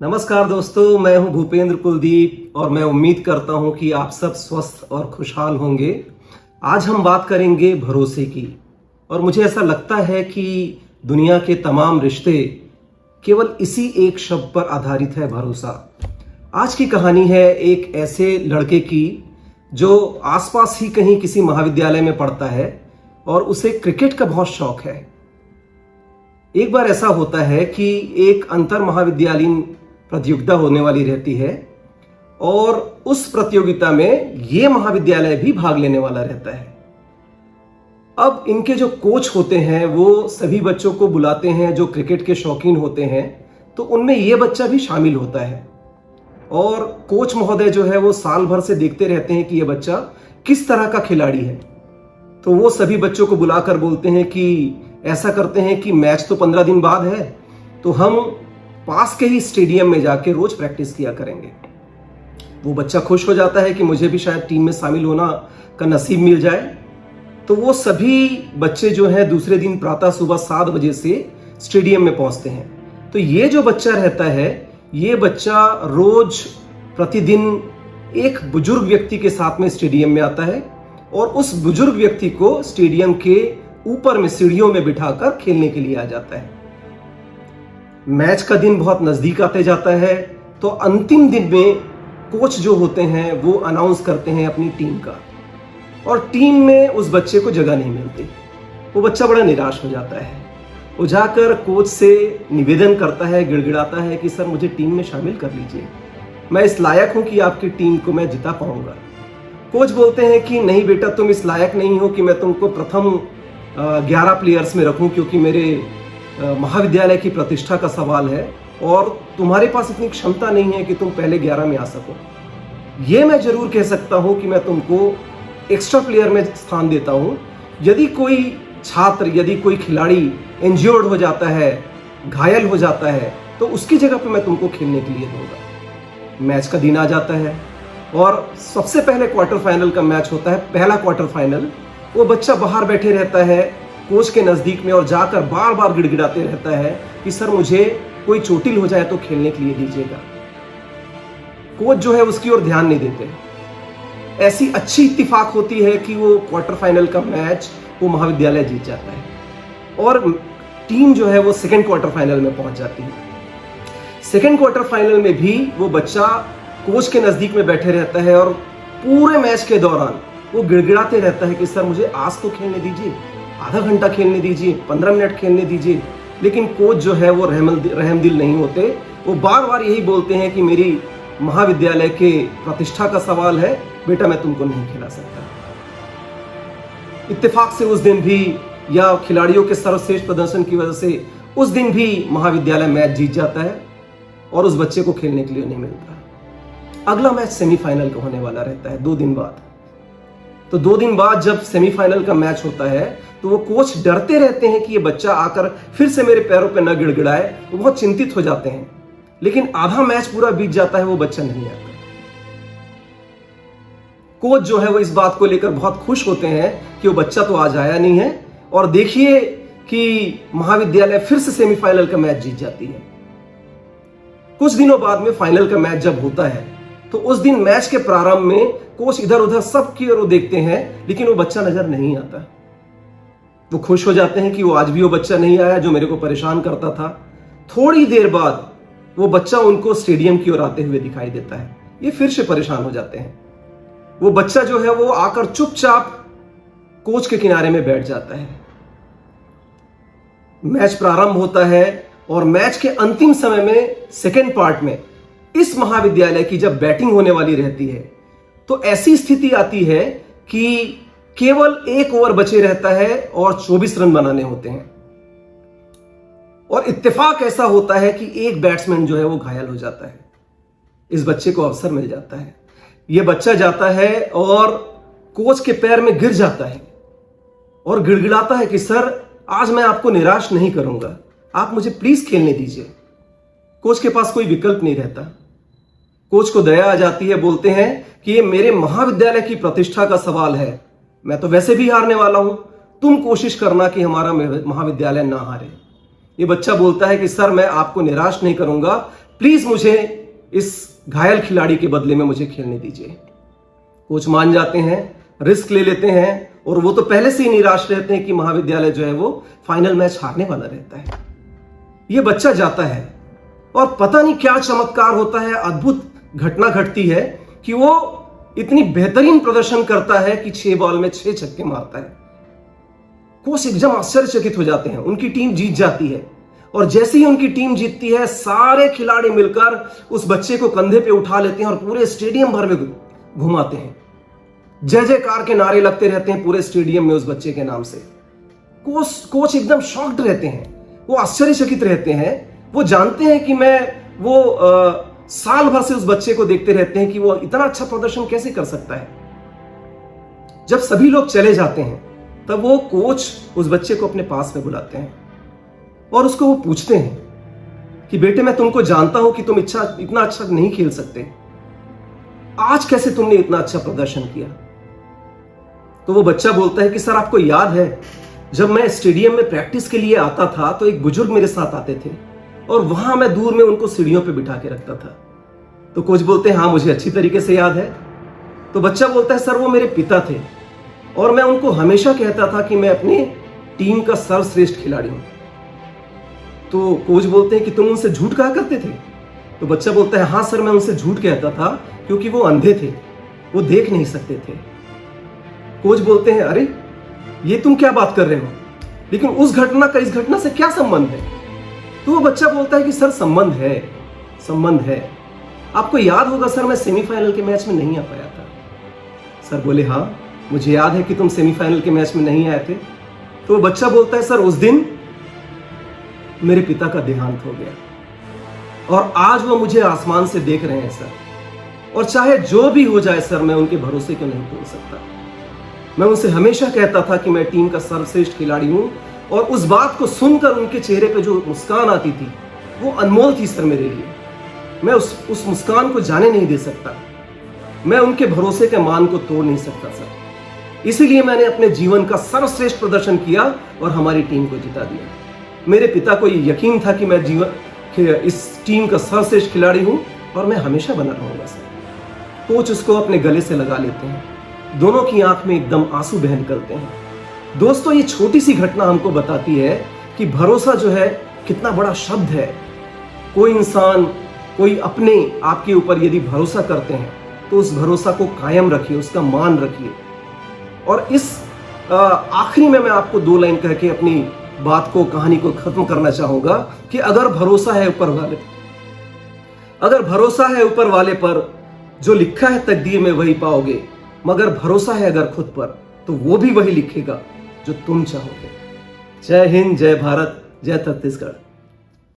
नमस्कार दोस्तों, मैं हूं भूपेंद्र कुलदीप और मैं उम्मीद करता हूं कि आप सब स्वस्थ और खुशहाल होंगे। आज हम बात करेंगे भरोसे की। और मुझे ऐसा लगता है कि दुनिया के तमाम रिश्ते केवल इसी एक शब्द पर आधारित है, भरोसा। आज की कहानी है एक ऐसे लड़के की जो आसपास ही कहीं किसी महाविद्यालय में पढ़ता है और उसे क्रिकेट का बहुत शौक है। एक बार ऐसा होता है कि एक अंतर महाविद्यालयीन प्रतियोगिता होने वाली रहती है और उस प्रतियोगिता में यह महाविद्यालय भी भाग लेने वाला रहता है। अब इनके जो कोच होते हैं वो सभी बच्चों को बुलाते हैं जो क्रिकेट के शौकीन होते हैं, तो उनमें यह बच्चा भी शामिल होता है। और कोच महोदय जो है वो साल भर से देखते रहते हैं कि यह बच्चा किस तरह का खिलाड़ी है। तो वो सभी बच्चों को बुलाकर बोलते हैं कि ऐसा करते हैं कि मैच तो 15 दिन बाद है, तो हम पास के ही स्टेडियम में जाके रोज प्रैक्टिस किया करेंगे। वो बच्चा खुश हो जाता है कि मुझे भी शायद टीम में शामिल होना का नसीब मिल जाए। तो वो सभी बच्चे जो हैं दूसरे दिन प्रातः सुबह 7 बजे से स्टेडियम में पहुंचते हैं। तो ये जो बच्चा रहता है, ये बच्चा रोज प्रतिदिन एक बुजुर्ग व्यक्ति के साथ में स्टेडियम में आता है और उस बुजुर्ग व्यक्ति को स्टेडियम के ऊपर में सीढ़ियों में बिठाकर खेलने के लिए आ जाता है। मैच का दिन बहुत नजदीक आते जाता है, तो अंतिम दिन में कोच जो होते हैं वो अनाउंस करते हैं अपनी टीम का, और टीम में उस बच्चे को जगह नहीं मिलती। वो बच्चा बड़ा निराश हो जाता है। वो जाकर कोच से निवेदन करता है, गिड़गिड़ाता है कि सर मुझे टीम में शामिल कर लीजिए, मैं इस लायक हूं कि आपकी टीम को मैं जिता पाऊंगा। कोच बोलते हैं कि नहीं बेटा, तुम इस लायक नहीं हो कि मैं तुमको प्रथम 11 प्लेयर्स में रखूं, क्योंकि मेरे महाविद्यालय की प्रतिष्ठा का सवाल है और तुम्हारे पास इतनी क्षमता नहीं है कि तुम पहले 11 में आ सको। ये मैं जरूर कह सकता हूं कि मैं तुमको एक्स्ट्रा प्लेयर में स्थान देता हूं। यदि कोई छात्र, यदि कोई खिलाड़ी इंज्योर्ड हो जाता है, घायल हो जाता है, तो उसकी जगह पे मैं तुमको खेलने के लिए दूंगा। मैच का दिन आ जाता है और सबसे पहले क्वार्टर फाइनल का मैच होता है, पहला क्वार्टर फाइनल। वो बच्चा बाहर बैठे रहता है कोच के नजदीक में और जाकर बार बार गिड़गिड़ाते रहता है कि सर मुझे कोई चोटिल हो जाए तो खेलने के लिए दीजिएगा। कोच जो है उसकी ओर ध्यान नहीं देते। ऐसी अच्छी इत्तेफाक होती है कि वो क्वार्टर फाइनल का मैच वो महाविद्यालय जीत जाता है और टीम जो है वो सेकंड क्वार्टर फाइनल में पहुंच जाती है। सेकंड क्वार्टर फाइनल में भी वो बच्चा कोच के नजदीक में बैठे रहता है और पूरे मैच के दौरान वो गिड़गिड़ाते रहता है कि सर मुझे आज तो खेलने दीजिए, आधा घंटा खेलने दीजिए, 15 मिनट खेलने दीजिए। लेकिन कोच जो है वो रहमदिल नहीं होते। वो बार बार यही बोलते हैं कि मेरी महाविद्यालय के प्रतिष्ठा का सवाल है, बेटा मैं तुमको नहीं खिला सकता। इत्तेफाक से उस दिन भी, या खिलाड़ियों के सर्वश्रेष्ठ प्रदर्शन की वजह से, उस दिन भी महाविद्यालय मैच जीत जाता है और उस बच्चे को खेलने के लिए नहीं मिलता। अगला मैच सेमीफाइनल का होने वाला रहता है 2 दिन बाद। तो 2 दिन बाद जब सेमीफाइनल का मैच होता है तो वो कोच डरते रहते हैं कि ये बच्चा आकर फिर से मेरे पैरों पे न गिड़गिड़ाए। वो बहुत चिंतित हो जाते हैं। लेकिन आधा मैच पूरा बीत जाता है, वो बच्चा नहीं आता। कोच जो है वो इस बात को लेकर बहुत खुश होते हैं कि वो बच्चा तो आज आया नहीं है, और देखिए कि महाविद्यालय फिर से सेमीफाइनल का मैच जीत जाती है। कुछ दिनों बाद में फाइनल का मैच जब होता है तो उस दिन मैच के प्रारंभ में कोच इधर उधर सबकी ओर देखते हैं, लेकिन वो बच्चा नजर नहीं आता। वो खुश हो जाते हैं कि वो आज भी वो बच्चा नहीं आया जो मेरे को परेशान करता था। थोड़ी देर बाद वो बच्चा उनको स्टेडियम की ओर आते हुए दिखाई देता है। ये फिर से परेशान हो जाते हैं। वो बच्चा जो है वो आकर चुपचाप कोच के किनारे में बैठ जाता है। मैच प्रारंभ होता है और मैच के अंतिम समय में, सेकेंड पार्ट में, इस महाविद्यालय की जब बैटिंग होने वाली रहती है तो ऐसी स्थिति आती है कि केवल 1 ओवर बचे रहता है और 24 रन बनाने होते हैं। और इत्तेफाक ऐसा होता है कि एक बैट्समैन जो है वो घायल हो जाता है। इस बच्चे को अवसर मिल जाता है। यह बच्चा जाता है और कोच के पैर में गिर जाता है और गिड़गिड़ाता है कि सर आज मैं आपको निराश नहीं करूंगा, आप मुझे प्लीज खेलने दीजिए। कोच के पास कोई विकल्प नहीं रहता। कोच को दया आ जाती है। बोलते हैं कि ये मेरे महाविद्यालय की प्रतिष्ठा का सवाल है, मैं तो वैसे भी हारने वाला हूं, तुम कोशिश करना कि हमारा महाविद्यालय ना हारे। ये बच्चा बोलता है कि सर मैं आपको निराश नहीं करूंगा, प्लीज मुझे इस घायल खिलाड़ी के बदले में मुझे खेलने दीजिए। कोच मान जाते हैं, रिस्क ले लेते हैं, और वो तो पहले से ही निराश रहते हैं कि महाविद्यालय जो है वो फाइनल मैच हारने वाला रहता है। ये बच्चा जाता है और पता नहीं क्या चमत्कार होता है, अद्भुत घटना घटती है कि वो इतनी बेहतरीन प्रदर्शन करता है कि 6 बॉल में 6 छक्के मारता है। कोच एकदम आश्चर्यचकित हो जाते हैं। उनकी टीम जीत जाती है, और जैसे ही उनकी टीम जीतती है, सारे खिलाड़ी मिलकर उस बच्चे को कंधे पे उठा लेते हैं और पूरे स्टेडियम भर में घुमाते हैं। जय जयकार के नारे लगते रहते हैं पूरे स्टेडियम में उस बच्चे के नाम से। कोच एकदम शॉक्ड रहते हैं, वो आश्चर्यचकित रहते हैं। वो जानते हैं कि साल भर से उस बच्चे को देखते रहते हैं कि वो इतना अच्छा प्रदर्शन कैसे कर सकता है। जब सभी लोग चले जाते हैं, तब वो कोच उस बच्चे को अपने पास में बुलाते हैं और उसको वो पूछते हैं कि बेटे, मैं तुमको जानता हूं कि तुम इतना अच्छा नहीं खेल सकते, आज कैसे तुमने इतना अच्छा प्रदर्शन किया? तो वो बच्चा बोलता है कि सर, आपको याद है जब मैं स्टेडियम में प्रैक्टिस के लिए आता था तो एक बुजुर्ग मेरे साथ आते थे और वहां मैं दूर में उनको सीढ़ियों पे बिठा के रखता था। तो कोच बोलते हैं, हाँ मुझे अच्छी तरीके से याद है। तो बच्चा बोलता है, सर वो मेरे पिता थे और मैं उनको हमेशा कहता था कि मैं अपनी टीम का सर्वश्रेष्ठ खिलाड़ी हूं। तो कोच बोलते हैं कि तुम उनसे झूठ कहा करते थे? तो बच्चा बोलता है, हाँ सर, मैं उनसे झूठ कहता था क्योंकि वो अंधे थे, वो देख नहीं सकते थे। कोच बोलते हैं, अरे ये तुम क्या बात कर रहे हो, लेकिन उस घटना का इस घटना से क्या संबंध है? तो वो बच्चा बोलता है कि सर संबंध है। आपको याद होगा सर, मैं सेमीफाइनल के मैच में नहीं आ पाया था। सर बोले, हाँ मुझे याद है कि तुम सेमीफाइनल के मैच में नहीं आए थे। तो वो बच्चा बोलता है, सर उस दिन मेरे पिता का देहांत हो गया और आज वो मुझे आसमान से देख रहे हैं सर, और चाहे जो भी हो जाए सर, मैं उनके भरोसे को नहीं तोड़ सकता। मैं उनसे हमेशा कहता था कि मैं टीम का सर्वश्रेष्ठ खिलाड़ी हूं, और उस बात को सुनकर उनके चेहरे पे जो मुस्कान आती थी वो अनमोल थी सर मेरे लिए। मैं उस मुस्कान को जाने नहीं दे सकता। मैं उनके भरोसे के मान को तोड़ नहीं सकता सर। इसीलिए मैंने अपने जीवन का सर्वश्रेष्ठ प्रदर्शन किया और हमारी टीम को जिता दिया। मेरे पिता को ये यकीन था कि मैं इस टीम का सर्वश्रेष्ठ खिलाड़ी हूं और मैं हमेशा बना रहूंगा सर। कोच उसको अपने गले से लगा लेते हैं, दोनों की आंख में एकदम आंसू बह निकलते हैं। दोस्तों, ये छोटी सी घटना हमको बताती है कि भरोसा जो है कितना बड़ा शब्द है। कोई इंसान, कोई अपने आपके ऊपर यदि भरोसा करते हैं तो उस भरोसा को कायम रखिए, उसका मान रखिए। और इस आखिरी में मैं आपको 2 लाइन कह के अपनी बात को, कहानी को खत्म करना चाहूंगा कि अगर भरोसा है ऊपर वाले पर, जो लिखा है तकदीर में वही पाओगे, मगर भरोसा है अगर खुद पर, तो वो भी वही लिखेगा जो तुम चाहोगे। जय हिंद, जय भारत, जय छत्तीसगढ़।